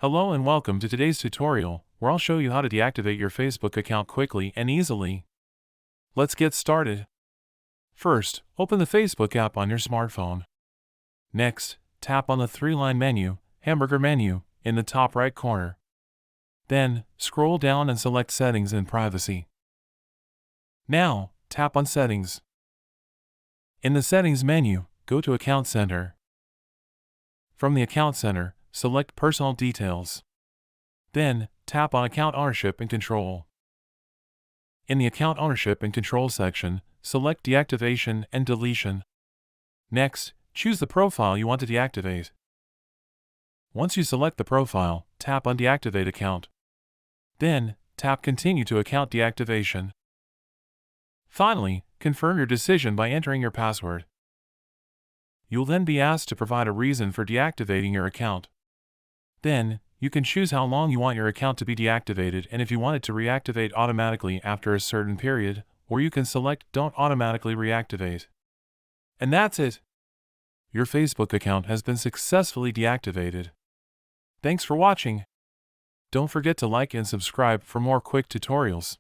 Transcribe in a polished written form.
Hello and welcome to today's tutorial, where I'll show you how to deactivate your Facebook account quickly and easily. Let's get started. First, open the Facebook app on your smartphone. Next, tap on the three-line menu, Hamburger-Menü, in the top right corner. Then, scroll down and select Settings and Privacy. Now, tap on Settings. In the Settings menu, go to Account Center. From the Account Center, select Personal Details. Then, tap on Account Ownership and Control. In the Account Ownership and Control section, select Deactivation and Deletion. Next, choose the profile you want to deactivate. Once you select the profile, tap on Deactivate Account. Then, tap Continue to Account Deactivation. Finally, confirm your decision by entering your password. You'll then be asked to provide a reason for deactivating your account. Then, you can choose how long you want your account to be deactivated and if you want it to reactivate automatically after a certain period, or you can select Don't Automatically Reactivate. And that's it! Your Facebook account has been successfully deactivated. Thanks for watching. Don't forget to like and subscribe for more quick tutorials.